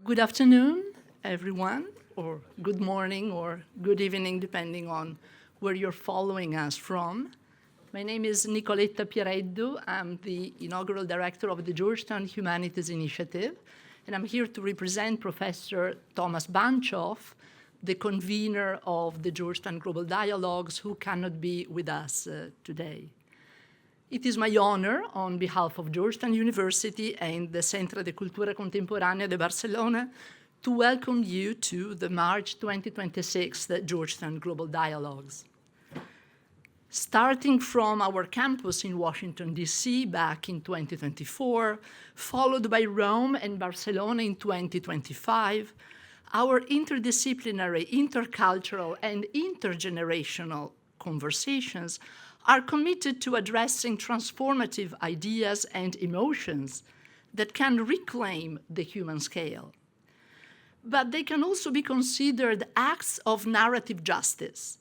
Good afternoon, everyone, or good morning or good evening, depending on where you're following us from. My name is Nicoletta Piereddu. I'm the inaugural director of the Georgetown Humanities Initiative, and I'm here to represent Professor Thomas Banchoff, the convener of the Georgetown Global Dialogues, who cannot be with us today. It is my honor, on behalf of Georgetown University and the Centre de Cultura Contemporánea de Barcelona, to welcome you to the March 2026 Georgetown Global Dialogues. Starting from our campus in Washington, D.C. back in 2024, followed by Rome and Barcelona in 2025, our interdisciplinary, intercultural, and intergenerational conversations are committed to addressing transformative ideas and emotions that can reclaim the human scale. But they can also be considered acts of narrative justice.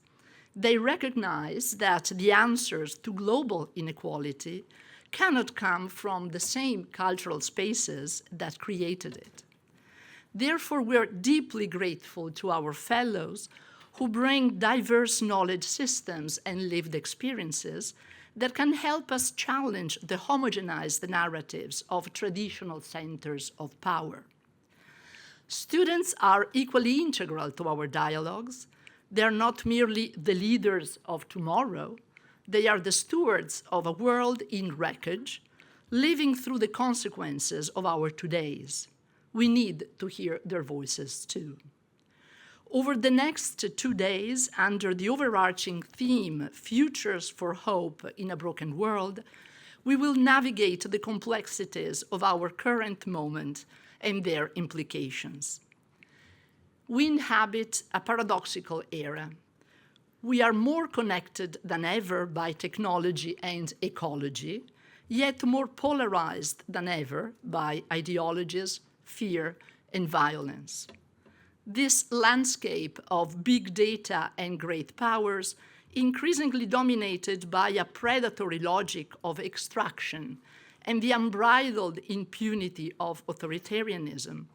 They recognize that the answers to global inequality cannot come from the same cultural spaces that created it. Therefore, we're deeply grateful to our fellows who bring diverse knowledge systems and lived experiences that can help us challenge the homogenized narratives of traditional centers of power. Students are equally integral to our dialogues. They are not merely the leaders of tomorrow. They are the stewards of a world in wreckage, living through the consequences of our todays. We need to hear their voices too. Over the next 2 days, under the overarching theme, Futures for Hope in a Broken World, we will navigate the complexities of our current moment and their implications. We inhabit a paradoxical era. We are more connected than ever by technology and ecology, yet more polarized than ever by ideologies, fear, and violence. This landscape of big data and great powers, increasingly dominated by a predatory logic of extraction and the unbridled impunity of authoritarianism,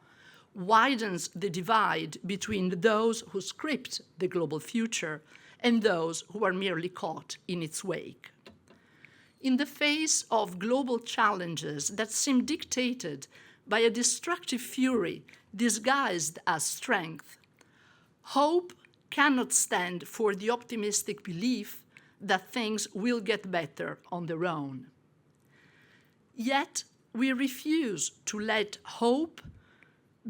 widens the divide between those who script the global future and those who are merely caught in its wake. In the face of global challenges that seem dictated by a destructive fury disguised as strength, hope cannot stand for the optimistic belief that things will get better on their own. Yet, we refuse to let hope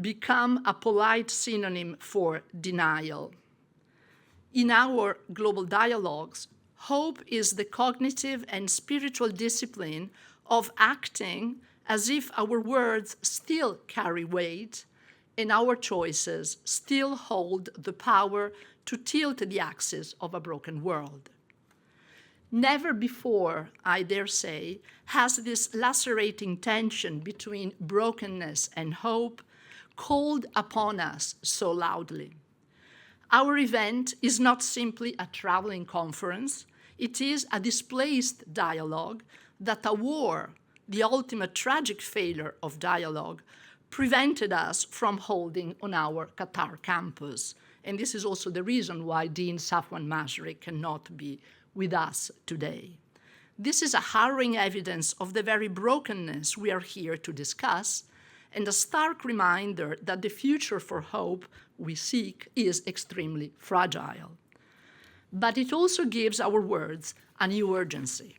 become a polite synonym for denial. In our global dialogues, hope is the cognitive and spiritual discipline of acting as if our words still carry weight and our choices still hold the power to tilt the axis of a broken world. Never before, I dare say, has this lacerating tension between brokenness and hope called upon us so loudly. Our event is not simply a traveling conference, it is a displaced dialogue that a war, the ultimate tragic failure of dialogue, prevented us from holding on our Qatar campus. And this is also the reason why Dean Safwan Masri cannot be with us today. This is a harrowing evidence of the very brokenness we are here to discuss, and a stark reminder that the future for hope we seek is extremely fragile. But it also gives our words a new urgency.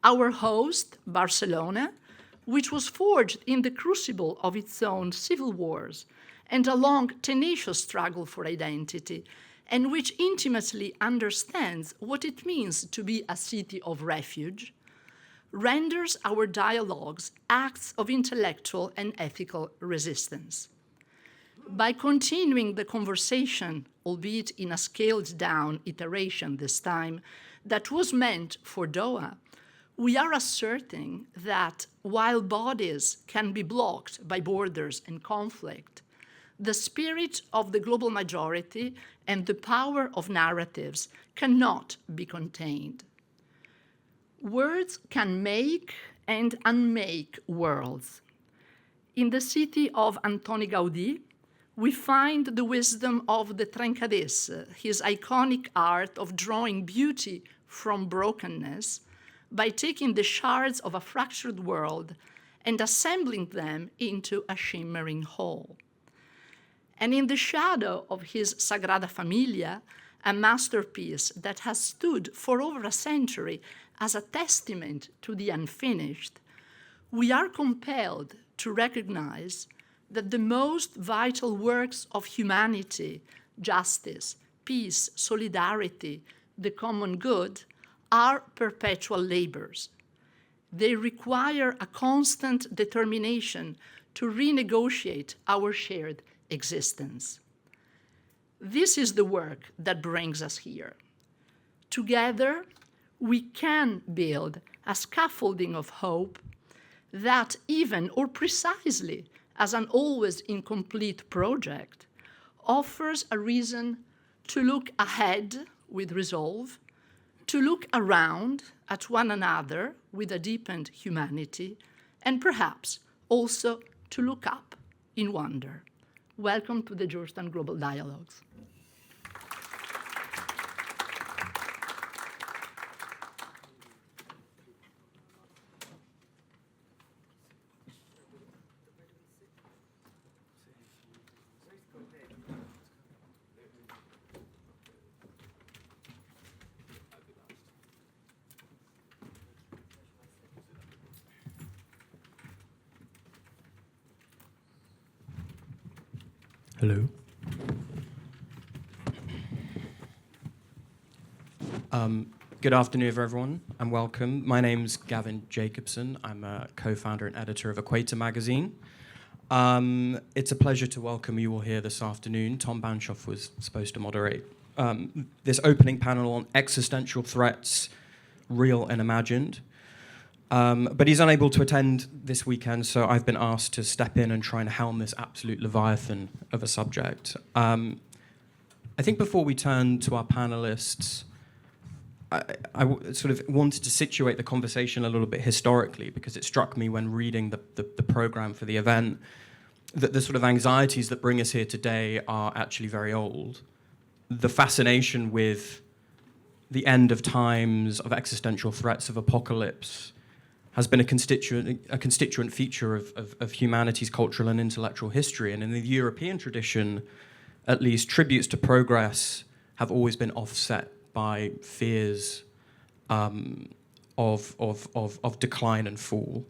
Our host, Barcelona, which was forged in the crucible of its own civil wars and a long, tenacious struggle for identity, and which intimately understands what it means to be a city of refuge, renders our dialogues acts of intellectual and ethical resistance. By continuing the conversation, albeit in a scaled-down iteration this time, that was meant for Doha, we are asserting that while bodies can be blocked by borders and conflict, the spirit of the global majority and the power of narratives cannot be contained. Words can make and unmake worlds. In the city of Antoni Gaudí, we find the wisdom of the trencadís, his iconic art of drawing beauty from brokenness by taking the shards of a fractured world and assembling them into a shimmering whole. And in the shadow of his Sagrada Familia, a masterpiece that has stood for over a century as a testament to the unfinished, we are compelled to recognize that the most vital works of humanity, justice, peace, solidarity, the common good, are perpetual labors. They require a constant determination to renegotiate our shared existence. This is the work that brings us here. Together, we can build a scaffolding of hope that, even or precisely as an always incomplete project, offers a reason to look ahead with resolve, to look around at one another with a deepened humanity, and perhaps also to look up in wonder. Welcome to the Georgetown Global Dialogues. Hello. Good afternoon, everyone, and welcome. My name's Gavin Jacobson. I'm a co-founder and editor of Equator magazine. It's a pleasure to welcome you all here this afternoon. Tom Banshoff was supposed to moderate this opening panel on existential threats, real and imagined. But he's unable to attend this weekend, so I've been asked to step in and try and helm this absolute leviathan of a subject. I think before we turn to our panelists, I sort of wanted to situate the conversation a little bit historically, because it struck me when reading the program for the event that the sort of anxieties that bring us here today are actually very old. The fascination with the end of times, of existential threats, of apocalypse, has been a constituent feature of humanity's cultural and intellectual history. And in the European tradition, at least, tributes to progress have always been offset by fears of decline and fall.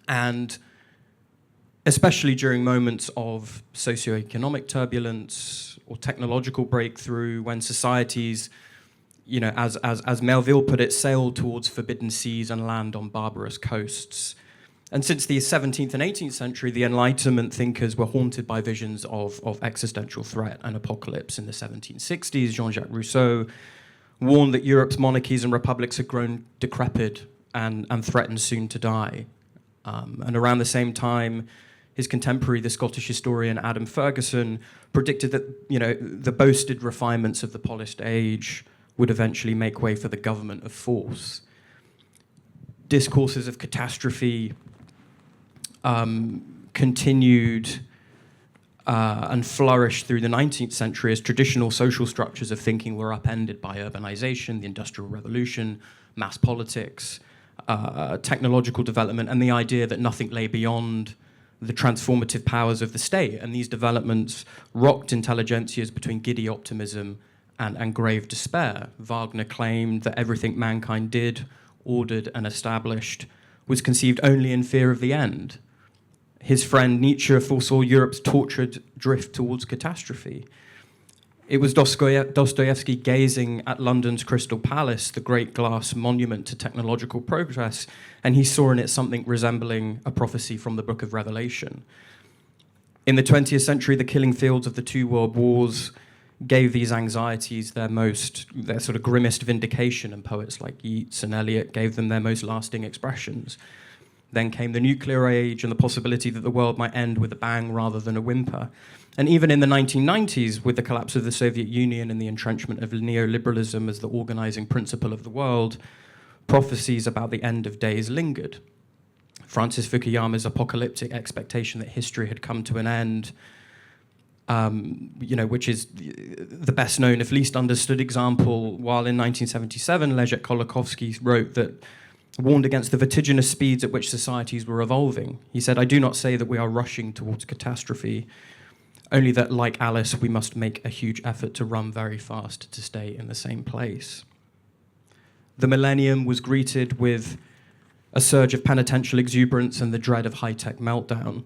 And especially during moments of socioeconomic turbulence or technological breakthrough, when societies, you know, as Melville put it, sailed towards forbidden seas and land on barbarous coasts. And since the 17th and 18th century, the Enlightenment thinkers were haunted by visions of existential threat and apocalypse. In the 1760s, Jean-Jacques Rousseau warned that Europe's monarchies and republics had grown decrepit and threatened soon to die. And around the same time, his contemporary, the Scottish historian Adam Ferguson, predicted that, you know, the boasted refinements of the polished age would eventually make way for the government of force. Discourses of catastrophe continued and flourished through the 19th century as traditional social structures of thinking were upended by urbanization, the Industrial Revolution, mass politics, technological development, and the idea that nothing lay beyond the transformative powers of the state. And these developments rocked intelligentsias between giddy optimism and grave despair. Wagner claimed that everything mankind did, ordered, and established was conceived only in fear of the end. His friend Nietzsche foresaw Europe's tortured drift towards catastrophe. It was Dostoevsky gazing at London's Crystal Palace, the great glass monument to technological progress, and he saw in it something resembling a prophecy from the Book of Revelation. In the 20th century, the killing fields of the two world wars gave these anxieties their sort of grimmest vindication, and poets like Yeats and Eliot gave them their most lasting expressions. Then came the nuclear age and the possibility that the world might end with a bang rather than a whimper. And even in the 1990s, with the collapse of the Soviet Union and the entrenchment of neoliberalism as the organizing principle of the world, prophecies about the end of days lingered. Francis Fukuyama's apocalyptic expectation that history had come to an end, which is the best known, if least understood example, while in 1977, Leszek Kolakowski wrote that, warned against the vertiginous speeds at which societies were evolving. He said, "I do not say that we are rushing towards catastrophe, only that, like Alice, we must make a huge effort to run very fast to stay in the same place." The millennium was greeted with a surge of penitential exuberance and the dread of high-tech meltdown.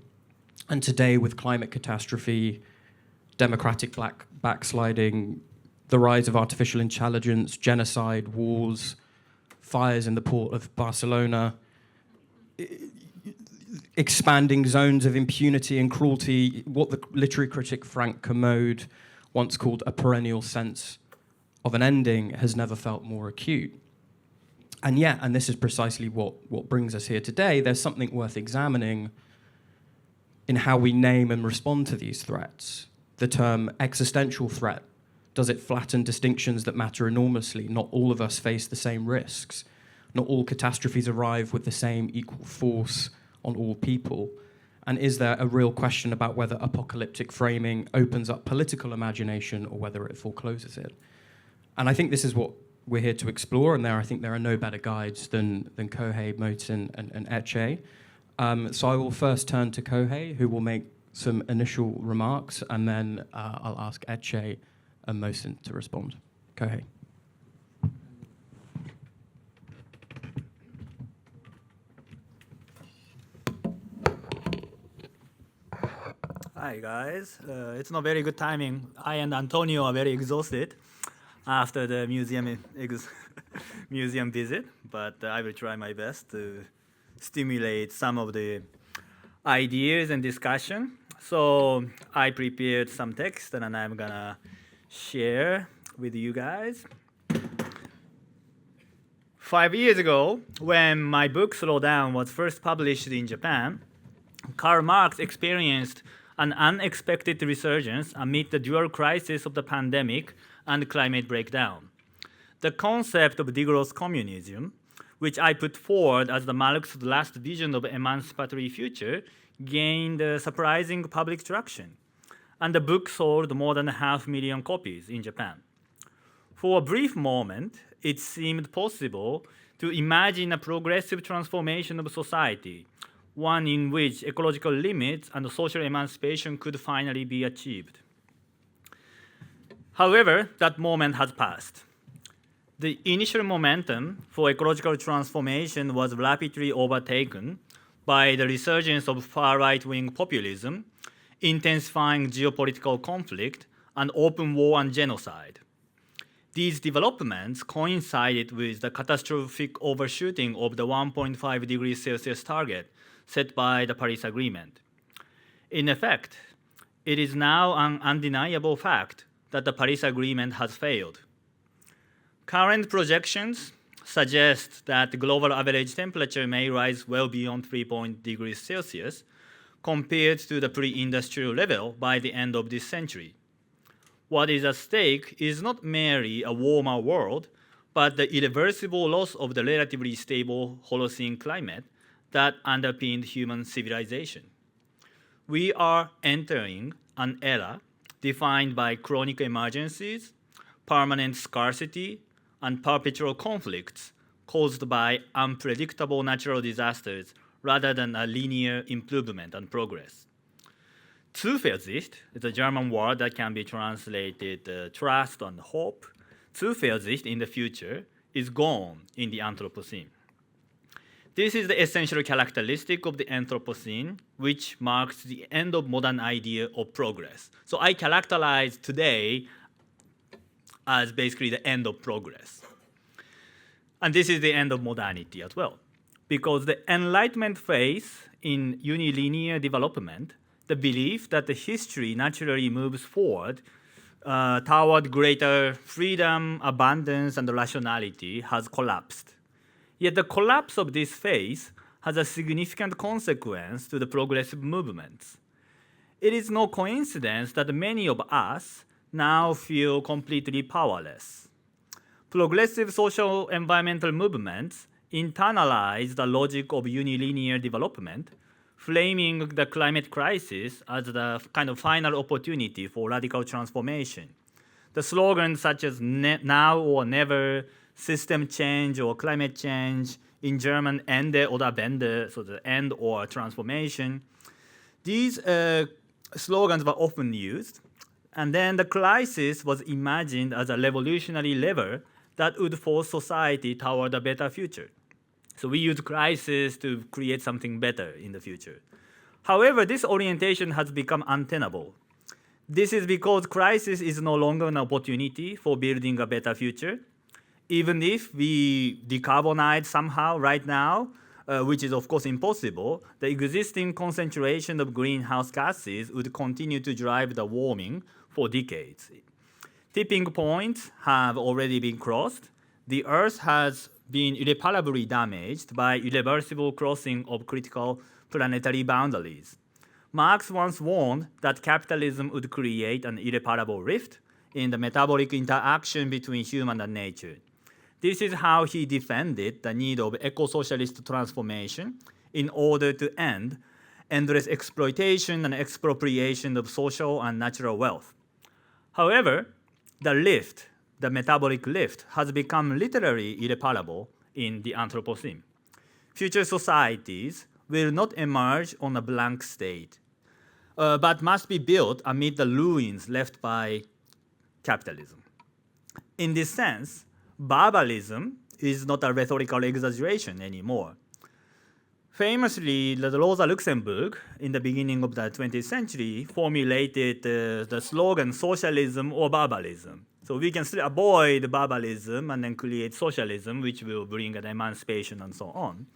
And today, with climate catastrophe, democratic backsliding, the rise of artificial intelligence, genocide, wars, fires in the port of Barcelona, expanding zones of impunity and cruelty, what the literary critic Frank Kermode once called a perennial sense of an ending, has never felt more acute. And yet, and this is precisely what brings us here today, there's something worth examining in how we name and respond to these threats. The term existential threat, does it flatten distinctions that matter enormously? Not all of us face the same risks. Not all catastrophes arrive with the same equal force on all people. And is there a real question about whether apocalyptic framing opens up political imagination or whether it forecloses it? And I think this is what we're here to explore, and I think there are no better guides than Kohei, Moten, and Etche. So I will first turn to Kohei, who will make some initial remarks, and then I'll ask Etche and Moten to respond. Kohei. Hi guys, it's not very good timing. I and Antonio are very exhausted after the museum visit, but I will try my best to stimulate some of the ideas and discussion. So I prepared some text and I'm gonna share with you guys. 5 years ago, when my book Slow Down was first published in Japan, Karl Marx experienced an unexpected resurgence amid the dual crisis of the pandemic and climate breakdown. The concept of degrowth communism, which I put forward as the Marx's last vision of emancipatory future, gained surprising public traction, and the book sold more than 500,000 copies in Japan. For a brief moment, it seemed possible to imagine a progressive transformation of society, one in which ecological limits and social emancipation could finally be achieved. However, that moment has passed. The initial momentum for ecological transformation was rapidly overtaken by the resurgence of far-right-wing populism, intensifying geopolitical conflict, and open war and genocide. These developments coincided with the catastrophic overshooting of the 1.5 degrees Celsius target set by the Paris Agreement. In effect, it is now an undeniable fact that the Paris Agreement has failed. Current projections suggest that the global average temperature may rise well beyond 3 degrees Celsius compared to the pre-industrial level by the end of this century. What is at stake is not merely a warmer world, but the irreversible loss of the relatively stable Holocene climate that underpinned human civilization. We are entering an era defined by chronic emergencies, permanent scarcity, and perpetual conflicts caused by unpredictable natural disasters rather than a linear improvement and progress. Zuversicht is a German word that can be translated trust and hope. Zuversicht in the future is gone in the Anthropocene. This is the essential characteristic of the Anthropocene, which marks the end of modern idea of progress. So I characterize today as basically the end of progress. And this is the end of modernity as well, because the Enlightenment phase in unilinear development, the belief that the history naturally moves forward toward greater freedom, abundance, and rationality has collapsed. Yet the collapse of this phase has a significant consequence to the progressive movements. It is no coincidence that many of us now feel completely powerless. Progressive social environmental movements internalized the logic of unilinear development, framing the climate crisis as the kind of final opportunity for radical transformation. The slogans such as now or never, system change or climate change, in German Ende oder Wende, so the end or transformation, these slogans were often used, and then the crisis was imagined as a revolutionary lever that would force society toward a better future. So we use crisis to create something better in the future. However, this orientation has become untenable. This is because crisis is no longer an opportunity for building a better future. Even if we decarbonize somehow right now, which is of course impossible, the existing concentration of greenhouse gases would continue to drive the warming for decades. Tipping points have already been crossed. The Earth has been irreparably damaged by irreversible crossing of critical planetary boundaries. Marx once warned that capitalism would create an irreparable rift in the metabolic interaction between human and nature. This is how he defended the need of eco-socialist transformation in order to end endless exploitation and expropriation of social and natural wealth. However, the lift, the metabolic lift, has become literally irreparable in the Anthropocene. Future societies will not emerge on a blank state, but must be built amid the ruins left by capitalism. In this sense, barbarism is not a rhetorical exaggeration anymore. Famously, Rosa Luxemburg, in the beginning of the 20th century, formulated the slogan socialism or barbarism. So we can still avoid barbarism and then create socialism, which will bring an emancipation and so on.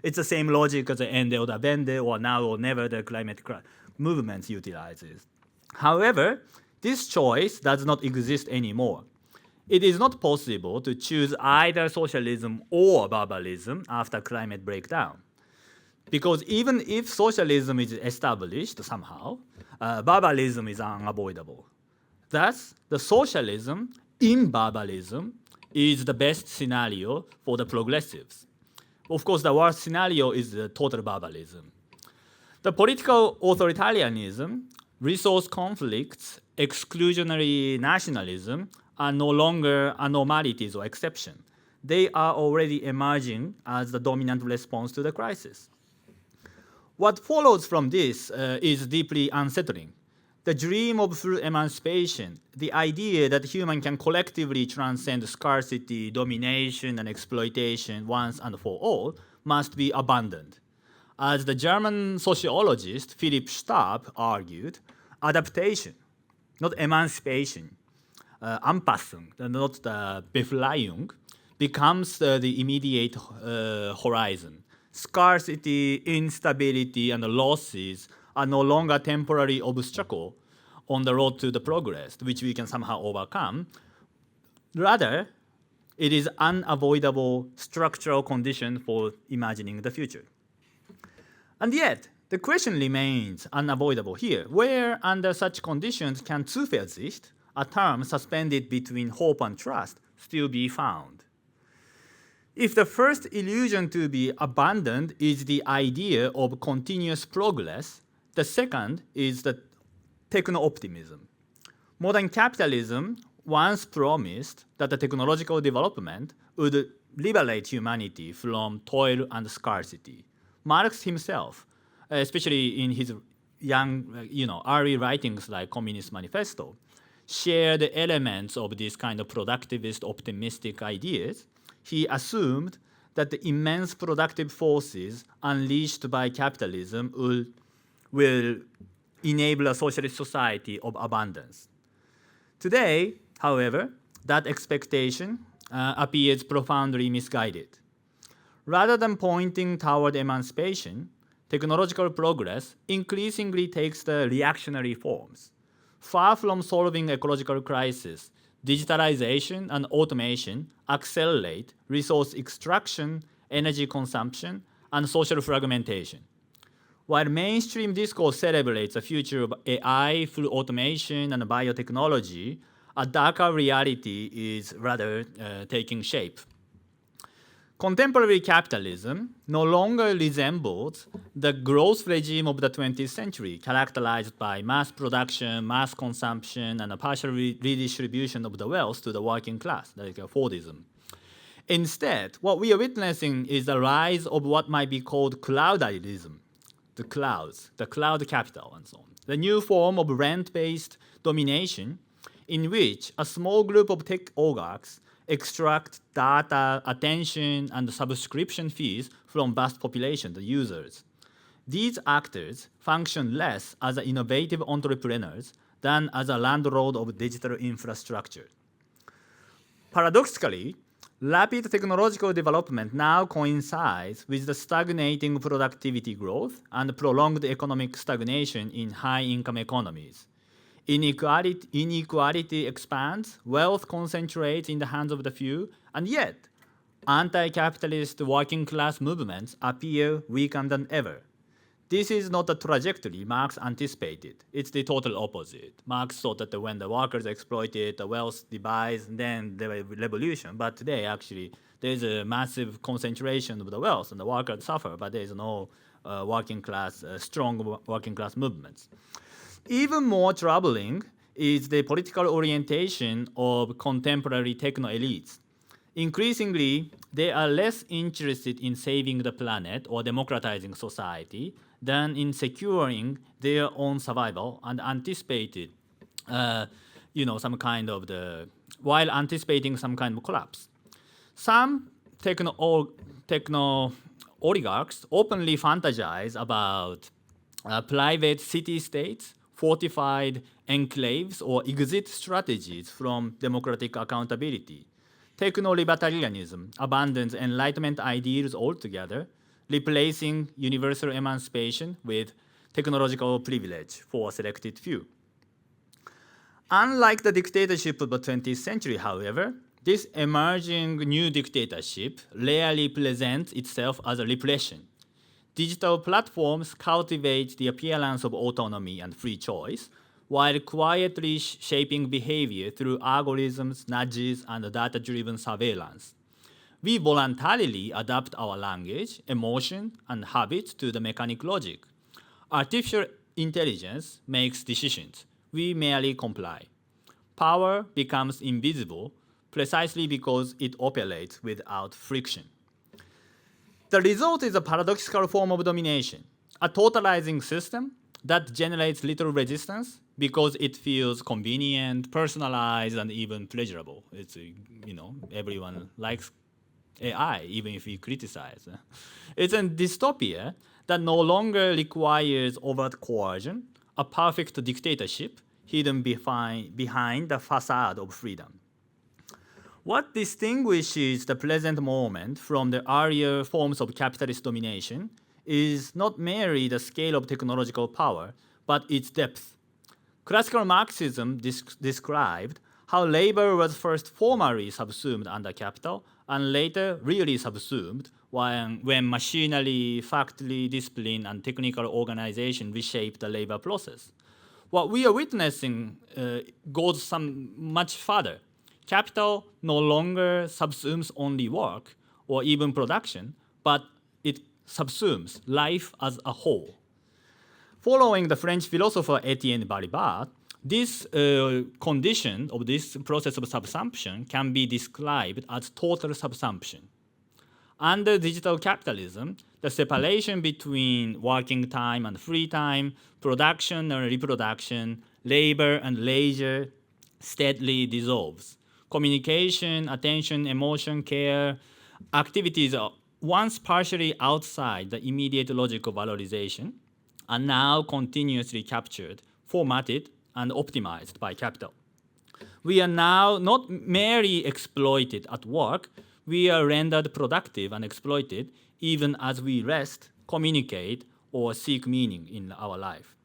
It's the same logic as the Ende oder Wende or now or never the climate movement utilizes. However, this choice does not exist anymore. It is not possible to choose either socialism or barbarism after climate breakdown. Because even if socialism is established somehow, barbarism is unavoidable. Thus, the socialism in barbarism is the best scenario for the progressives. Of course, the worst scenario is the total barbarism. The political authoritarianism, resource conflicts, exclusionary nationalism are no longer anomalies or exceptions. They are already emerging as the dominant response to the crisis. What follows from this is deeply unsettling. The dream of full emancipation, the idea that humans can collectively transcend scarcity, domination, and exploitation once and for all, must be abandoned. As the German sociologist Philipp Stab argued, adaptation, not emancipation, Anpassung, not the Befreiung, becomes the immediate horizon. Scarcity, instability, and losses are no longer temporary obstacle on the road to the progress, which we can somehow overcome. Rather, it is unavoidable structural condition for imagining the future. And yet, the question remains unavoidable here. Where, under such conditions, can Zuversicht, a term suspended between hope and trust, still be found? If the first illusion to be abandoned is the idea of continuous progress, the second is the techno-optimism. Modern capitalism once promised that the technological development would liberate humanity from toil and scarcity. Marx himself, especially in his early writings like Communist Manifesto, shared elements of this kind of productivist, optimistic ideas. He assumed that the immense productive forces unleashed by capitalism will enable a socialist society of abundance. Today, however, that expectation appears profoundly misguided. Rather than pointing toward emancipation, technological progress increasingly takes the reactionary forms. Far from solving ecological crisis, digitalization and automation accelerate resource extraction, energy consumption, and social fragmentation. While mainstream discourse celebrates a future of AI, full automation, and biotechnology, a darker reality is rather taking shape. Contemporary capitalism no longer resembles the growth regime of the 20th century, characterized by mass production, mass consumption, and a partial redistribution of the wealth to the working class, like Fordism. Instead, what we are witnessing is the rise of what might be called cloudism, the clouds, the cloud capital, and so on. The new form of rent-based domination in which a small group of tech oligarchs extract data, attention, and subscription fees from vast population, the users. These actors function less as innovative entrepreneurs than as a landlord of digital infrastructure. Paradoxically, rapid technological development now coincides with the stagnating productivity growth and prolonged economic stagnation in high-income economies. Inequality expands, wealth concentrates in the hands of the few, and yet anti-capitalist working-class movements appear weaker than ever. This is not the trajectory Marx anticipated. It's the total opposite. Marx thought that when the workers exploited, the wealth divides, then the revolution. But today, actually, there's a massive concentration of the wealth, and the workers suffer, but there's no strong working class movements. Even more troubling is the political orientation of contemporary techno elites. Increasingly, they are less interested in saving the planet or democratizing society than in securing their own survival and while anticipating some kind of collapse. Some techno oligarchs openly fantasize about private city-states, fortified enclaves, or exit strategies from democratic accountability. Techno-libertarianism abandons Enlightenment ideals altogether, replacing universal emancipation with technological privilege for a selected few. Unlike the dictatorship of the 20th century, however, this emerging new dictatorship rarely presents itself as a repression. Digital platforms cultivate the appearance of autonomy and free choice, while quietly shaping behavior through algorithms, nudges, and data-driven surveillance. We voluntarily adapt our language, emotion, and habits to the mechanic logic. Artificial intelligence makes decisions. We merely comply. Power becomes invisible precisely because it operates without friction. The result is a paradoxical form of domination, a totalizing system that generates little resistance because it feels convenient, personalized, and even pleasurable. It's, everyone likes AI, even if we criticize. It's a dystopia that no longer requires overt coercion, a perfect dictatorship hidden behind the facade of freedom. What distinguishes the present moment from the earlier forms of capitalist domination is not merely the scale of technological power, but its depth. Classical Marxism described how labor was first formally subsumed under capital and later really subsumed when machinery, factory discipline, and technical organization reshaped the labor process. What we are witnessing goes much further. Capital no longer subsumes only work or even production, but it subsumes life as a whole. Following the French philosopher Etienne Balibar, this condition of this process of subsumption can be described as total subsumption. Under digital capitalism, the separation between working time and free time, production and reproduction, labor and leisure steadily dissolves. Communication, attention, emotion, care, activities are once partially outside the immediate logic of valorization are now continuously captured, formatted, and optimized by capital. We are now not merely exploited at work, we are rendered productive and exploited even as we rest, communicate, or seek meaning in our life.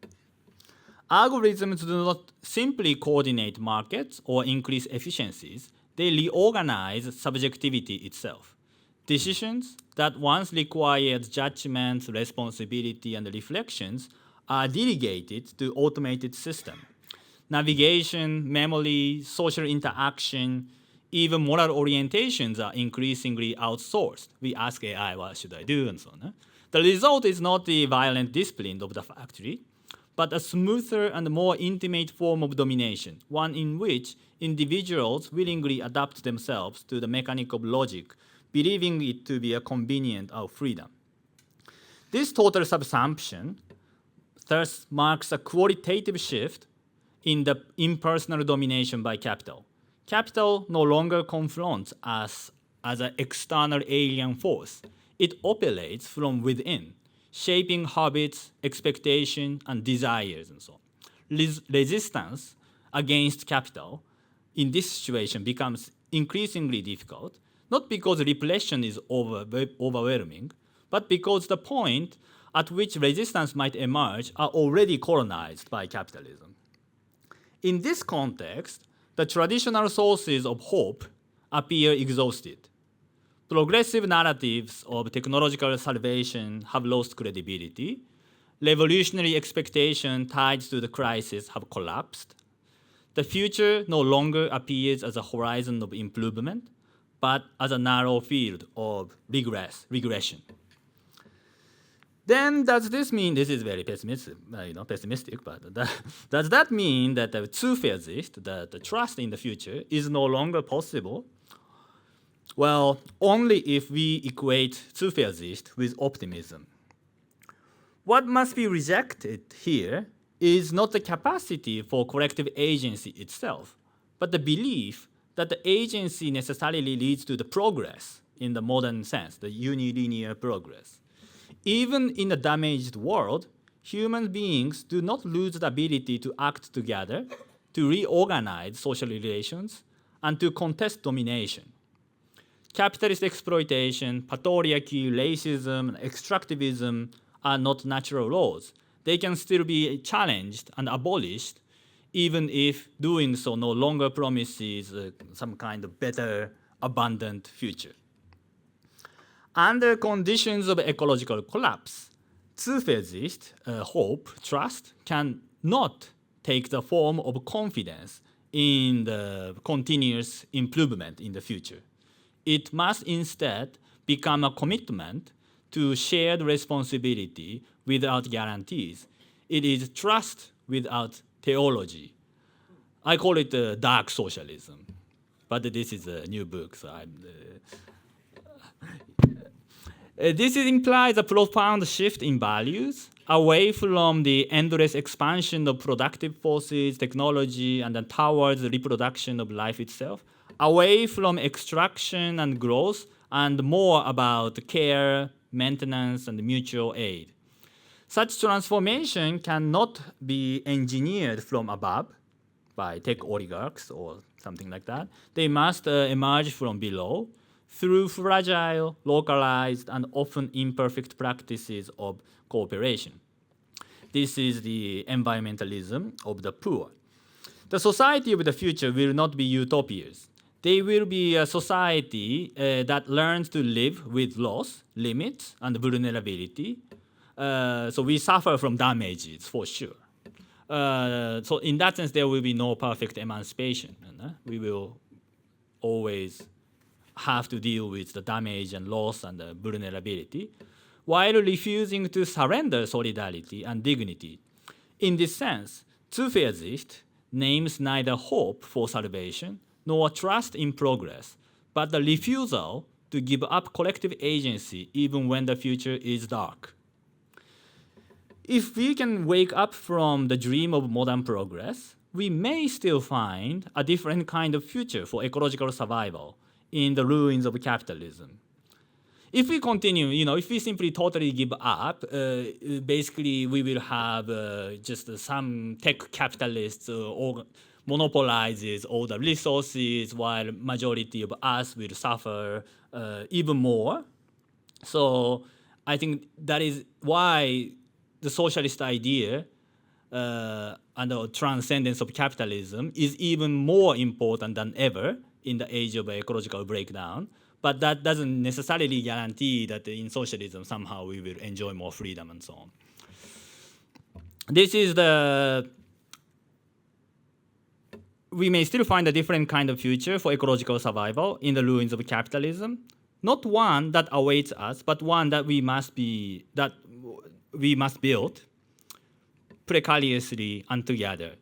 Algorithms do not simply coordinate markets or increase efficiencies, they reorganize subjectivity itself. Decisions that once required judgment, responsibility, and reflections are delegated to automated systems. Navigation, memory, social interaction, even moral orientations are increasingly outsourced. We ask AI, what should I do, and so on. The result is not the violent discipline of the factory, but a smoother and more intimate form of domination, one in which individuals willingly adapt themselves to the mechanic of logic, believing it to be a convenient of freedom. This total subsumption thus marks a qualitative shift in the impersonal domination by capital. Capital no longer confronts us as an external alien force. It operates from within, shaping habits, expectations, and desires, and so on. Resistance against capital in this situation becomes increasingly difficult, not because repression is overwhelming, but because the point at which resistance might emerge are already colonized by capitalism. In this context, the traditional sources of hope appear exhausted. Progressive narratives of technological salvation have lost credibility. Revolutionary expectations tied to the crisis have collapsed. The future no longer appears as a horizon of improvement, but as a narrow field of regression. Then does this mean, this is very pessimistic, but does that mean that the Zuversicht, the trust in the future, is no longer possible? Well, only if we equate Zuversicht with optimism. What must be rejected here is not the capacity for collective agency itself, but the belief that the agency necessarily leads to the progress in the modern sense, the unilinear progress. Even in a damaged world, human beings do not lose the ability to act together, to reorganize social relations, and to contest domination. Capitalist exploitation, patriarchy, racism, and extractivism are not natural laws. They can still be challenged and abolished, even if doing so no longer promises some kind of better, abundant future. Under conditions of ecological collapse, Zuversicht, hope, trust, can not take the form of confidence in the continuous improvement in the future. It must instead become a commitment to shared responsibility without guarantees. It is trust without theology. I call it dark socialism, but this is a new book, so this implies a profound shift in values, away from the endless expansion of productive forces, technology, and then towards the reproduction of life itself, away from extraction and growth, and more about care, maintenance, and mutual aid. Such transformation cannot be engineered from above by tech oligarchs or something like that. They must emerge from below through fragile, localized, and often imperfect practices of cooperation. This is the environmentalism of the poor. The society of the future will not be utopias. They will be a society that learns to live with loss, limits, and vulnerability. So we suffer from damages, for sure. So in that sense, there will be no perfect emancipation. We will always have to deal with the damage and loss and the vulnerability, while refusing to surrender solidarity and dignity. In this sense, Zuversicht names neither hope for salvation nor trust in progress, but the refusal to give up collective agency even when the future is dark. If we can wake up from the dream of modern progress, we may still find a different kind of future for ecological survival in the ruins of capitalism. If we continue, if we simply totally give up, basically we will have just some tech capitalists monopolizes all the resources, while majority of us will suffer even more. So I think that is why the socialist idea and the transcendence of capitalism is even more important than ever in the age of ecological breakdown. But that doesn't necessarily guarantee that in socialism somehow we will enjoy more freedom and so on. This is the we may still find a different kind of future for ecological survival in the ruins of capitalism. Not one that awaits us, but one that we must build precariously and together.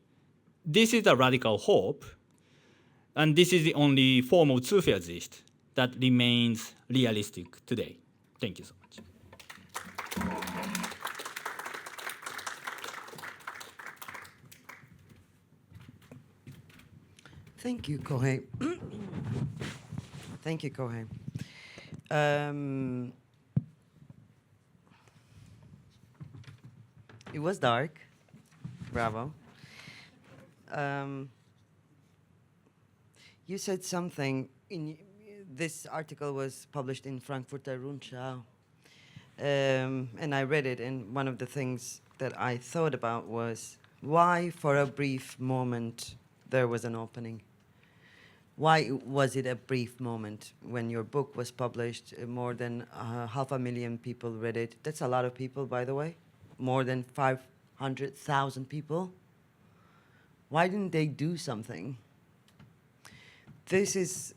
This is a radical hope, and this is the only form of Zuversicht that remains realistic today. Thank you so much. Thank you, Kohei. Thank you, Kohei. It was dark. Bravo. You said something in this article was published in Frankfurter Rundschau, and I read it, and one of the things that I thought about was why, for a brief moment, there was an opening. Why was it a brief moment? When your book was published, more than 500,000 people read it. That's a lot of people, by the way. More than 500,000 people. Why didn't they do something? This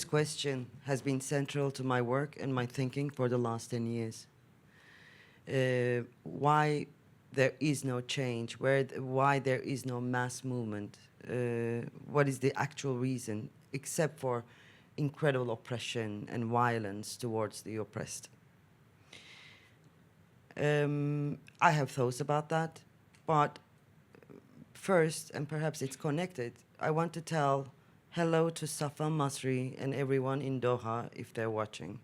question has been central to my work and my thinking for the last 10 years. Why there is no change? Why there is no mass movement? What is the actual reason, except for incredible oppression and violence towards the oppressed? I have thoughts about that, but first, and perhaps it's connected, I want to tell hello to Safan Masri and everyone in Doha if they're watching.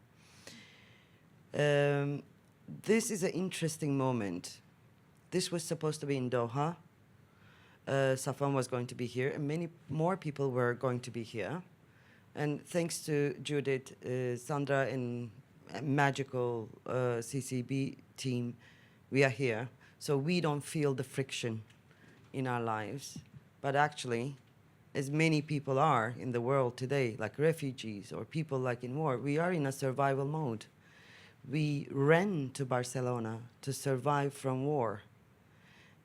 This is an interesting moment. This was supposed to be in Doha. Safan was going to be here, and many more people were going to be here. And thanks to Judith, Sandra, and magical CCB team, we are here. So we don't feel the friction in our lives. But actually, as many people are in the world today, like refugees or people like in war, we are in a survival mode. We ran to Barcelona to survive from war.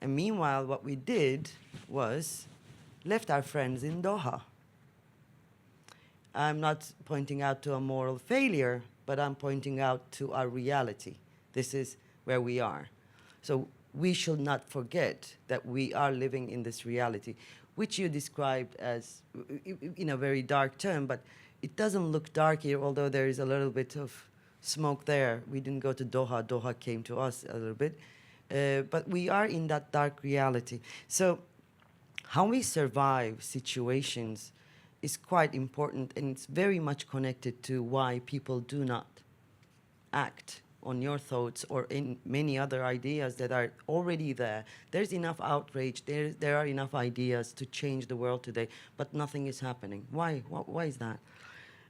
And meanwhile, what we did was left our friends in Doha. I'm not pointing out to a moral failure, but I'm pointing out to our reality. This is where we are. So we should not forget that we are living in this reality, which you described as in a very dark term, but it doesn't look dark here, although there is a little bit of smoke there. We didn't go to Doha. Doha came to us a little bit. But we are in that dark reality. So how we survive situations is quite important, and it's very much connected to why people do not act on your thoughts or in many other ideas that are already there. There's enough outrage, there are enough ideas to change the world today, but nothing is happening. Why? Why is that?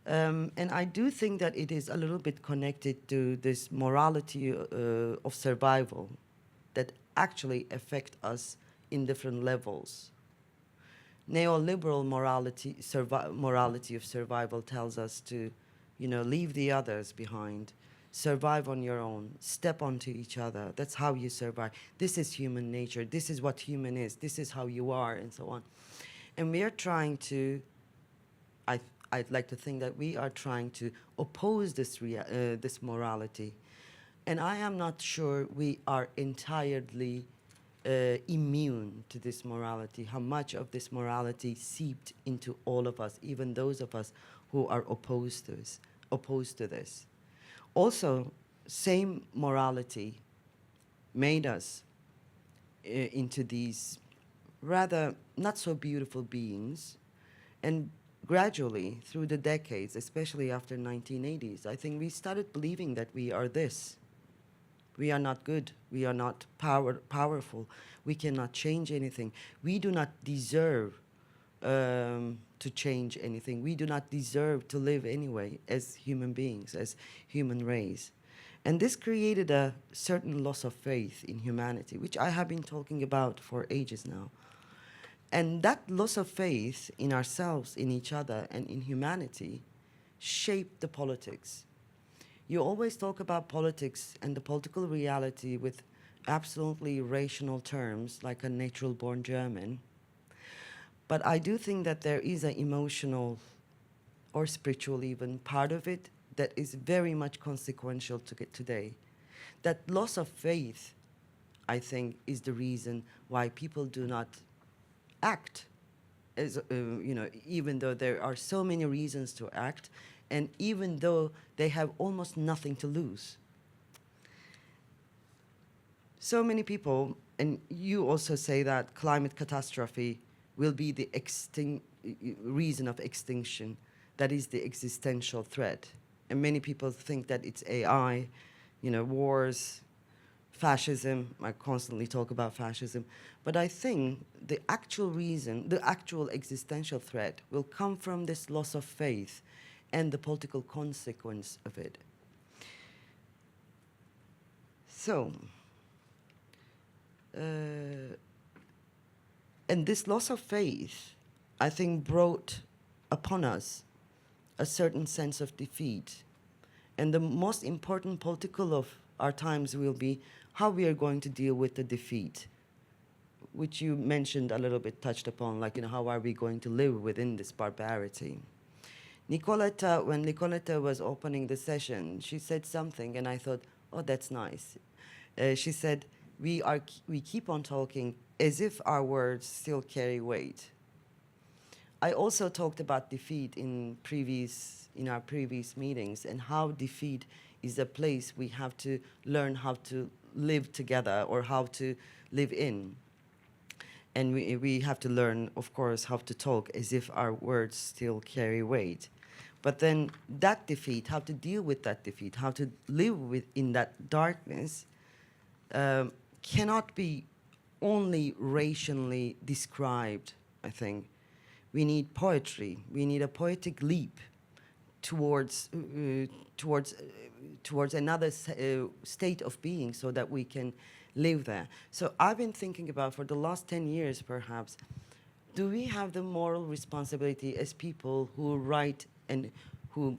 And I do think that it is a little bit connected to this morality of survival that actually affect us in different levels. Neoliberal morality of survival tells us to, leave the others behind, survive on your own, step onto each other. That's how you survive. This is human nature. This is what human is. This is how you are, and so on. And we are trying to, I'd like to think that we are trying to oppose this morality. And I am not sure we are entirely immune to this morality, how much of this morality seeped into all of us, even those of us who are opposed to this. Also, same morality made us into these rather not so beautiful beings, and gradually, through the decades, especially after 1980s, I think we started believing that we are this. We are not good. We are not powerful. We cannot change anything. We do not deserve to change anything. We do not deserve to live anyway as human beings, as human race. And this created a certain loss of faith in humanity, which I have been talking about for ages now. And that loss of faith in ourselves, in each other, and in humanity shaped the politics. You always talk about politics and the political reality with absolutely rational terms, like a natural-born German. But I do think that there is an emotional or spiritual even part of it that is very much consequential to get today. That loss of faith, I think, is the reason why people do not act, as, even though there are so many reasons to act, and even though they have almost nothing to lose. So many people, and you also say that climate catastrophe will be the reason of extinction. That is the existential threat. And many people think that it's AI, wars, fascism. I constantly talk about fascism. But I think the actual reason, the actual existential threat will come from this loss of faith and the political consequence of it. So, and this loss of faith, I think, brought upon us a certain sense of defeat. And the most important political of our times will be how we are going to deal with the defeat, which you mentioned a little bit, touched upon, like, how are we going to live within this barbarity? Nicoletta, when Nicoletta was opening the session, she said something, and I thought, oh, that's nice. She said, we keep on talking as if our words still carry weight. I also talked about defeat in our previous meetings, and how defeat is a place we have to learn how to live together, or how to live in. And we have to learn, of course, how to talk as if our words still carry weight. But then that defeat, how to deal with that defeat, how to live in that darkness, cannot be only rationally described, I think. We need poetry. We need a poetic leap towards another state of being, so that we can live there. So I've been thinking about, for the last 10 years perhaps, do we have the moral responsibility as people who write and who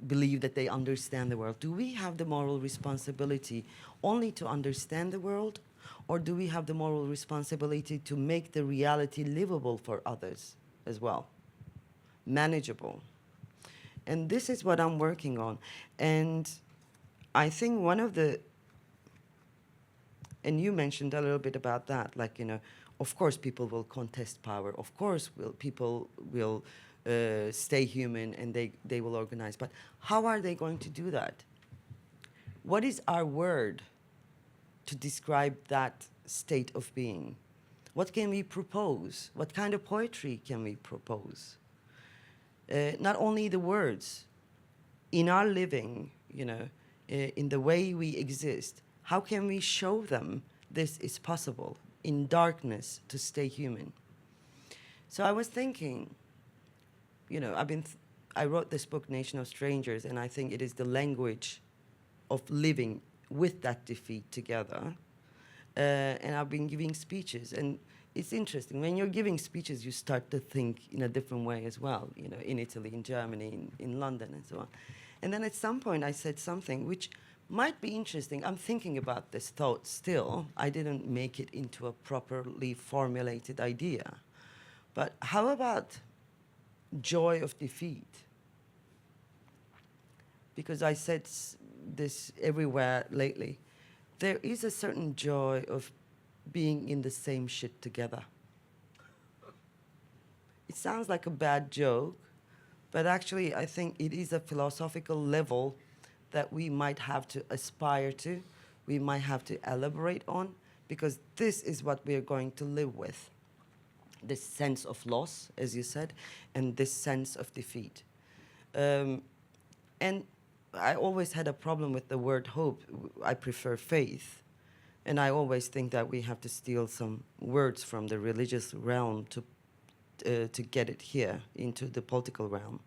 believe that they understand the world? Do we have the moral responsibility only to understand the world, or do we have the moral responsibility to make the reality livable for others as well, manageable? And this is what I'm working on. And I think one of the, and you mentioned a little bit about that, like, of course people will contest power, of course people will stay human, and they will organize. But how are they going to do that? What is our word to describe that state of being? What can we propose? What kind of poetry can we propose? Not only the words, in our living, in the way we exist, how can we show them this is possible in darkness to stay human? So I was thinking, I wrote this book, Nation of Strangers, and I think it is the language of living with that defeat together. And I've been giving speeches, and it's interesting. When you're giving speeches, you start to think in a different way as well, in Italy, in Germany, in London, and so on. And then at some point, I said something which might be interesting. I'm thinking about this thought still. I didn't make it into a properly formulated idea. But how about joy of defeat? Because I said this everywhere lately. There is a certain joy of being in the same shit together. It sounds like a bad joke, but actually I think it is a philosophical level that we might have to aspire to, we might have to elaborate on, because this is what we're going to live with. This sense of loss, as you said, and this sense of defeat. And I always had a problem with the word hope. I prefer faith. And I always think that we have to steal some words from the religious realm to get it here into the political realm.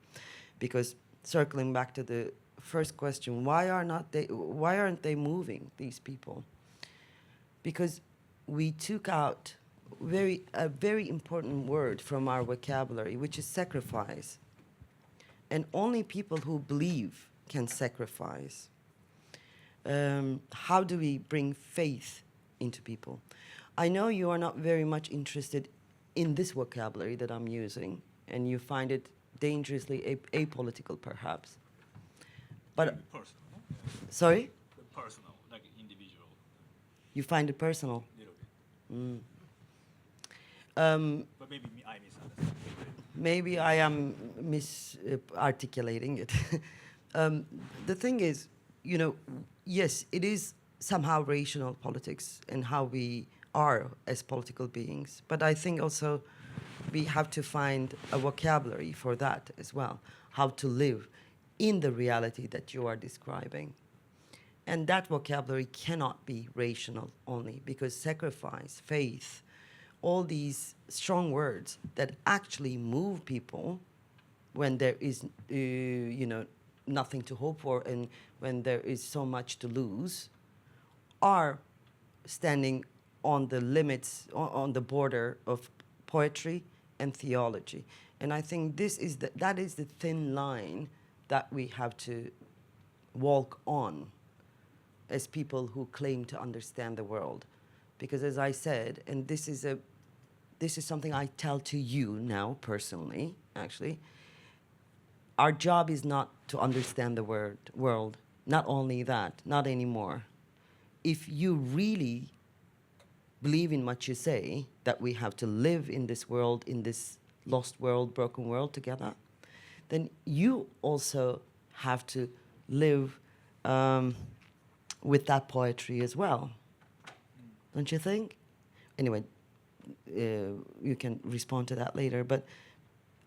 Because circling back to the first question, why aren't they moving, these people? Because we took out a very important word from our vocabulary, which is sacrifice. And only people who believe can sacrifice. How do we bring faith into people? I know you are not very much interested in this vocabulary that I'm using, and you find it dangerously apolitical, perhaps. But Personal, no? sorry, Personal, like individual, you find it personal. little bit. But maybe I misunderstood. Maybe I am misarticulating it. The thing is, you know, yes, it is somehow rational politics and how we are as political beings. But I think also we have to find a vocabulary for that as well, how to live in the reality that you are describing. And that vocabulary cannot be rational only, because sacrifice, faith, all these strong words that actually move people when there is, nothing to hope for and when there is so much to lose, are standing on the limits, on the border of poetry and theology. And I think that is the thin line that we have to walk on as people who claim to understand the world. Because as I said, and this is something I tell to you now personally, actually, our job is not to understand the world. Not only that, not anymore. If you really believe in what you say, that we have to live in this world, in this lost world, broken world together, then you also have to live with that poetry as well. Don't you think? Anyway, you can respond to that later, but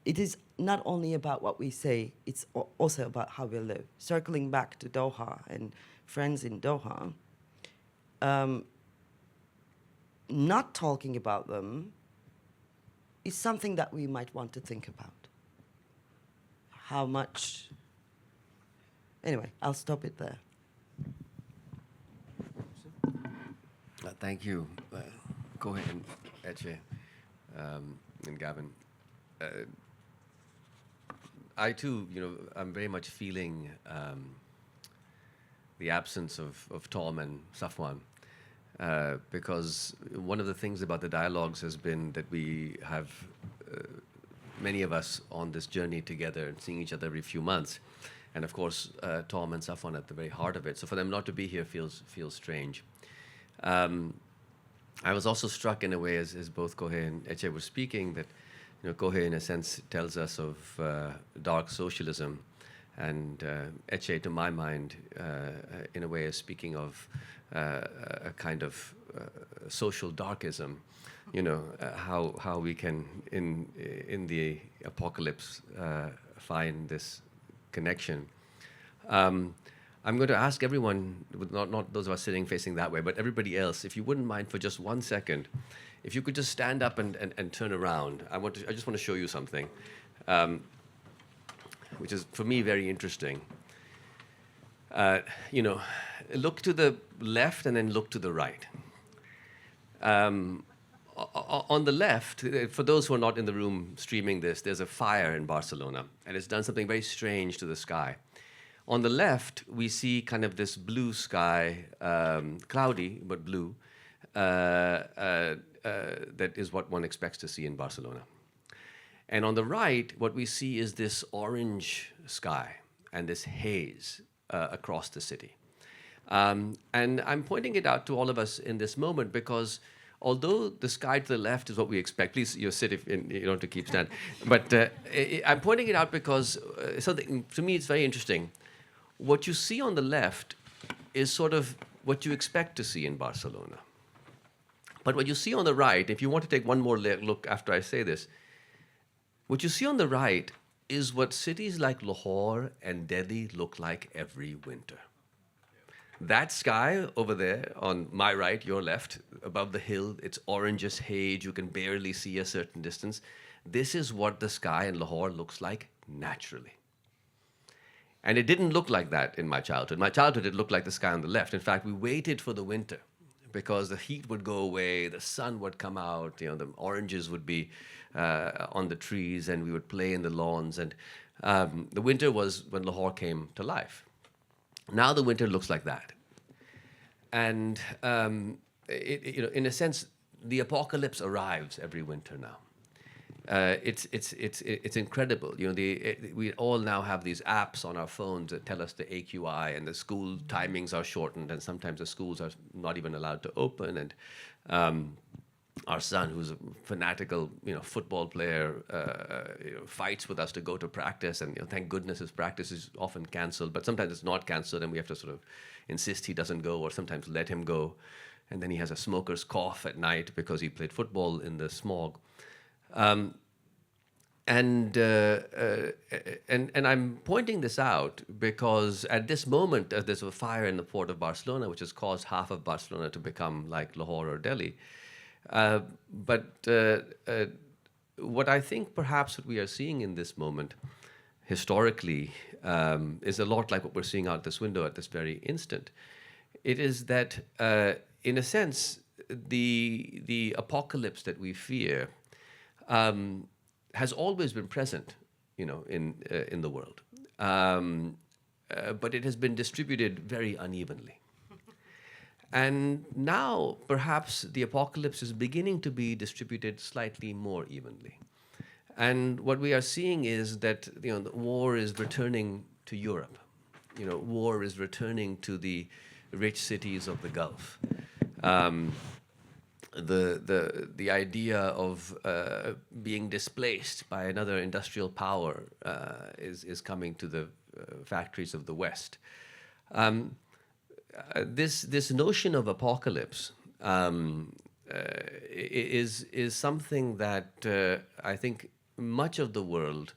it is not only about what we say, it's also about how we live. Circling back to Doha and friends in Doha, not talking about them is something that we might want to think about. How much... Anyway, I'll stop it there. Thank you. Go ahead, Eche and Gavin. I too, I'm very much feeling the absence of Tom and Safwan, because one of the things about the dialogues has been that we have many of us on this journey together and seeing each other every few months. And of course, Tom and Safwan at the very heart of it. So for them not to be here feels strange. I was also struck in a way, as both Kohei and Eche were speaking, that Kohei in a sense tells us of dark socialism, and Eche, to my mind, in a way is speaking of a kind of social darkism. How we can in the apocalypse find this connection. I'm going to ask everyone, not those of us sitting facing that way, but everybody else, if you wouldn't mind for just 1 second, if you could just stand up and turn around. I just want to show you something, which is, for me, very interesting. Look to the left and then look to the right. On the left, for those who are not in the room streaming this, there's a fire in Barcelona, and it's done something very strange to the sky. On the left, we see kind of this blue sky, cloudy but blue, that is what one expects to see in Barcelona. And on the right, what we see is this orange sky and this haze across the city. And I'm pointing it out to all of us in this moment because although the sky to the left is what we expect, please sit if you don't have to keep stand. But I'm pointing it out because to me it's very interesting. What you see on the left is sort of what you expect to see in Barcelona. But what you see on the right, if you want to take one more look after I say this, what you see on the right is what cities like Lahore and Delhi look like every winter. That sky over there on my right, your left, above the hill, it's orange as haze, you can barely see a certain distance. This is what the sky in Lahore looks like naturally. And it didn't look like that in my childhood. My childhood, it looked like the sky on the left. In fact, we waited for the winter because the heat would go away, the sun would come out, the oranges would be on the trees, and we would play in the lawns. And the winter was when Lahore came to life. Now the winter looks like that. And in a sense, the apocalypse arrives every winter now. it's incredible. You know, we all now have these apps on our phones that tell us the AQI, and the school timings are shortened, and sometimes the schools are not even allowed to open. And our son, who's a fanatical, football player, fights with us to go to practice, and thank goodness his practice is often cancelled. But sometimes it's not cancelled, and we have to sort of insist he doesn't go, or sometimes let him go. And then he has a smoker's cough at night because he played football in the smog. And I'm pointing this out because at this moment, there's a fire in the port of Barcelona, which has caused half of Barcelona to become like Lahore or Delhi. But what I think perhaps what we are seeing in this moment, historically, is a lot like what we're seeing out this window at this very instant. It is that, in a sense, the apocalypse that we fear has always been present, in the world, but it has been distributed very unevenly. And now, perhaps the apocalypse is beginning to be distributed slightly more evenly. And what we are seeing is that the war is returning to Europe. War is returning to the rich cities of the Gulf. The idea of being displaced by another industrial power is coming to the factories of the West. This notion of apocalypse is something that I think much of the world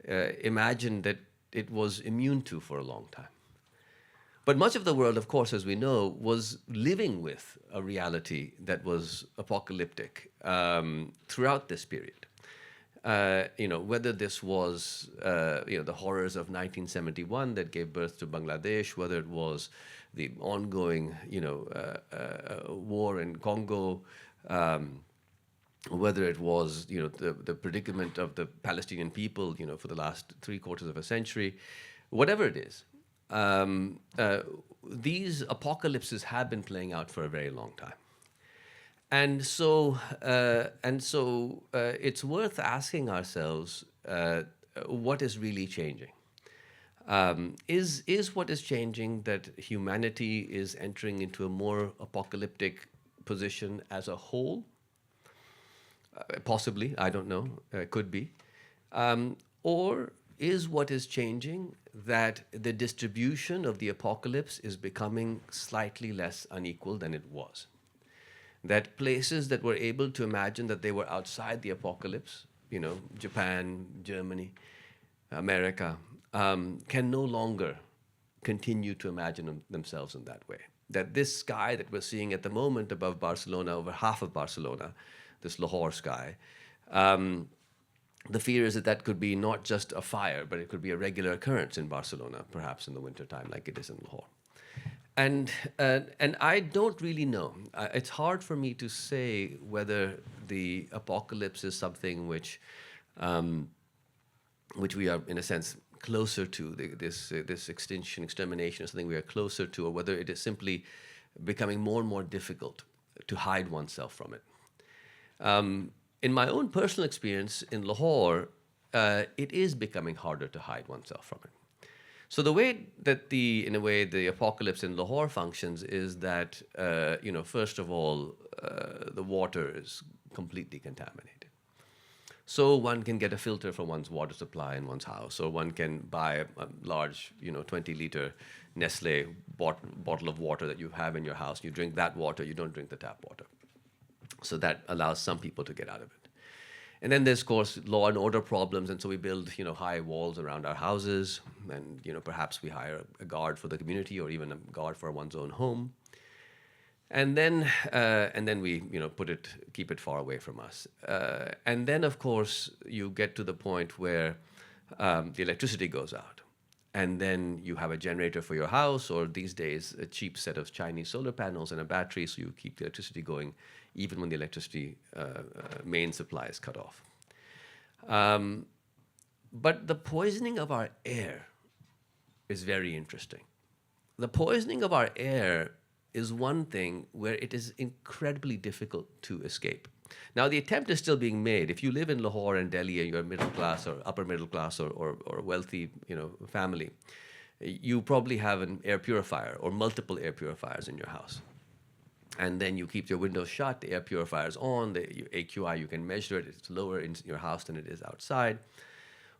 imagined that it was immune to for a long time. But much of the world, of course, as we know, was living with a reality that was apocalyptic throughout this period. Whether this was the horrors of 1971 that gave birth to Bangladesh, whether it was the ongoing war in Congo, whether it was the predicament of the Palestinian people for the last 3/4 of a century, whatever it is. These apocalypses have been playing out for a very long time. And so it's worth asking ourselves what is really changing. Is what is changing that humanity is entering into a more apocalyptic position as a whole? Possibly, I don't know, could be. Or is what is changing that the distribution of the apocalypse is becoming slightly less unequal than it was? That places that were able to imagine that they were outside the apocalypse, Japan, Germany, America, can no longer continue to imagine themselves in that way. That this sky that we're seeing at the moment above Barcelona, over half of Barcelona, this Lahore sky, the fear is that could be not just a fire, but it could be a regular occurrence in Barcelona, perhaps in the wintertime, like it is in Lahore. And I don't really know. It's hard for me to say whether the apocalypse is something which we are, in a sense, closer to, this extermination is something we are closer to, or whether it is simply becoming more and more difficult to hide oneself from it. In my own personal experience in Lahore, it is becoming harder to hide oneself from it. So the way that the apocalypse in Lahore functions is that, first of all, the water is completely contaminated. So one can get a filter for one's water supply in one's house, or one can buy a large, 20-liter Nestle bottle of water that you have in your house. You drink that water, you don't drink the tap water. So that allows some people to get out of it. And then there's, of course, law and order problems, and so we build, high walls around our houses, and, perhaps we hire a guard for the community, or even a guard for one's own home. And then we, keep it far away from us. And then, of course, you get to the point where the electricity goes out. And then you have a generator for your house, or these days, a cheap set of Chinese solar panels and a battery, so you keep the electricity going even when the electricity main supply is cut off. But the poisoning of our air is very interesting. The poisoning of our air is one thing where it is incredibly difficult to escape. Now, the attempt is still being made. If you live in Lahore and Delhi and you're middle class or upper middle class or wealthy, family, you probably have an air purifier or multiple air purifiers in your house. And then you keep your windows shut, the air purifier's on, your AQI, you can measure it, it's lower in your house than it is outside.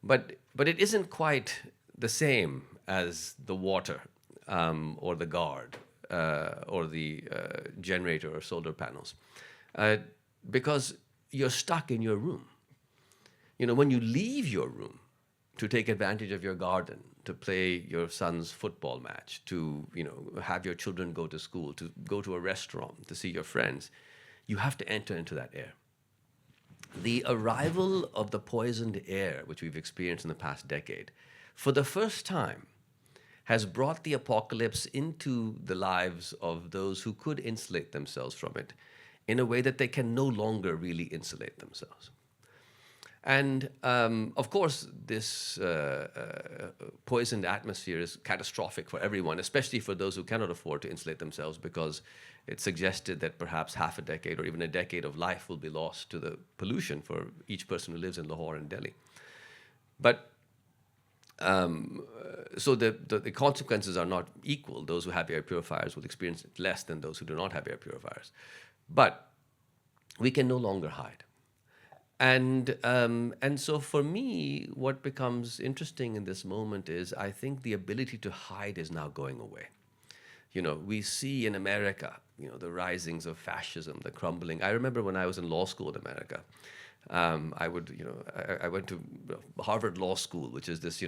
But it isn't quite the same as the water or the guard or the generator or solar panels. Because you're stuck in your room. When you leave your room to take advantage of your garden, to play your son's football match, to have your children go to school, to go to a restaurant, to see your friends, you have to enter into that air. The arrival of the poisoned air, which we've experienced in the past decade, for the first time, has brought the apocalypse into the lives of those who could insulate themselves from it in a way that they can no longer really insulate themselves. And of course, this poisoned atmosphere is catastrophic for everyone, especially for those who cannot afford to insulate themselves, because it's suggested that perhaps half a decade or even a decade of life will be lost to the pollution for each person who lives in Lahore and Delhi. But so the consequences are not equal. Those who have air purifiers will experience it less than those who do not have air purifiers. But we can no longer hide. And so for me, what becomes interesting in this moment is I think the ability to hide is now going away. We see in America, the risings of fascism, the crumbling. I remember when I was in law school in America, I went to Harvard Law School, which is this,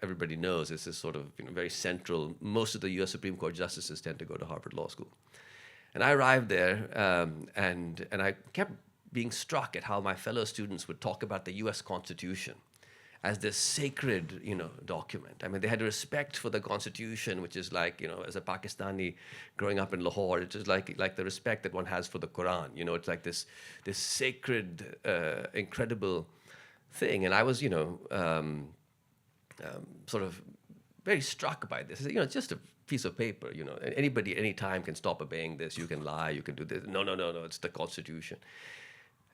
everybody knows, it's this sort of very central. Most of the U.S. Supreme Court justices tend to go to Harvard Law School. And I arrived there, and I kept being struck at how my fellow students would talk about the U.S. Constitution as this sacred, document. I mean, they had a respect for the Constitution, which is like, as a Pakistani growing up in Lahore, it's just like the respect that one has for the Quran. It's like this sacred, incredible thing. And I was, sort of very struck by this. It's just a piece of paper. Anybody, anytime can stop obeying this. You can lie. You can do this. No. It's the Constitution.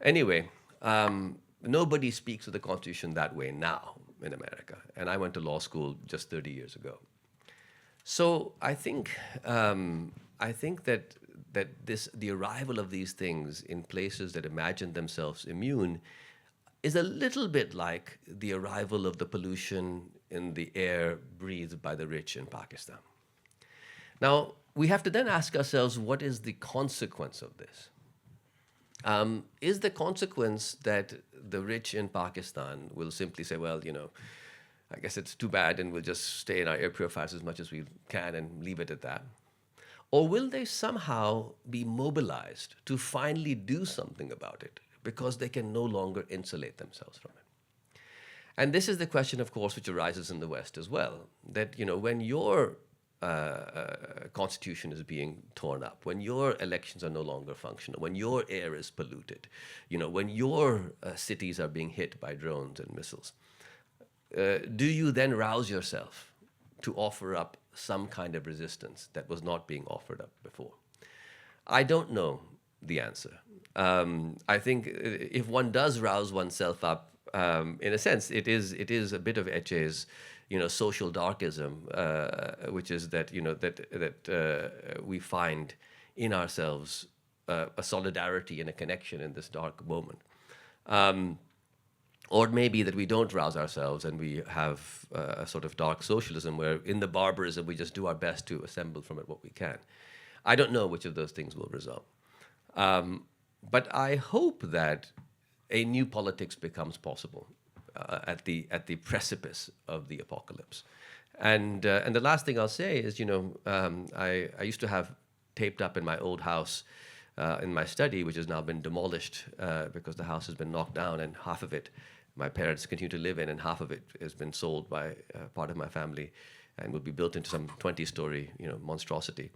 Anyway, nobody speaks of the Constitution that way now in America. And I went to law school just 30 years ago. So I think that the arrival of these things in places that imagine themselves immune is a little bit like the arrival of the pollution in the air breathed by the rich in Pakistan. Now, we have to then ask ourselves, what is the consequence of this? Is the consequence that the rich in Pakistan will simply say, well, I guess it's too bad and we'll just stay in our air purifiers as much as we can and leave it at that? Or will they somehow be mobilized to finally do something about it because they can no longer insulate themselves from it? And this is the question, of course, which arises in the West as well, that, when your constitution is being torn up, when your elections are no longer functional, when your air is polluted, when your cities are being hit by drones and missiles, do you then rouse yourself to offer up some kind of resistance that was not being offered up before? I don't know the answer. I think if one does rouse oneself up, in a sense, it is a bit of Etche's social darkism, which is that we find in ourselves a solidarity and a connection in this dark moment. Or maybe that we don't rouse ourselves and we have a sort of dark socialism where in the barbarism we just do our best to assemble from it what we can. I don't know which of those things will result. But I hope that a new politics becomes possible at the precipice of the apocalypse. And the last thing I'll say is, I used to have taped up in my old house in my study, which has now been demolished because the house has been knocked down, and half of it my parents continue to live in, and half of it has been sold by part of my family and will be built into some 20-story, monstrosity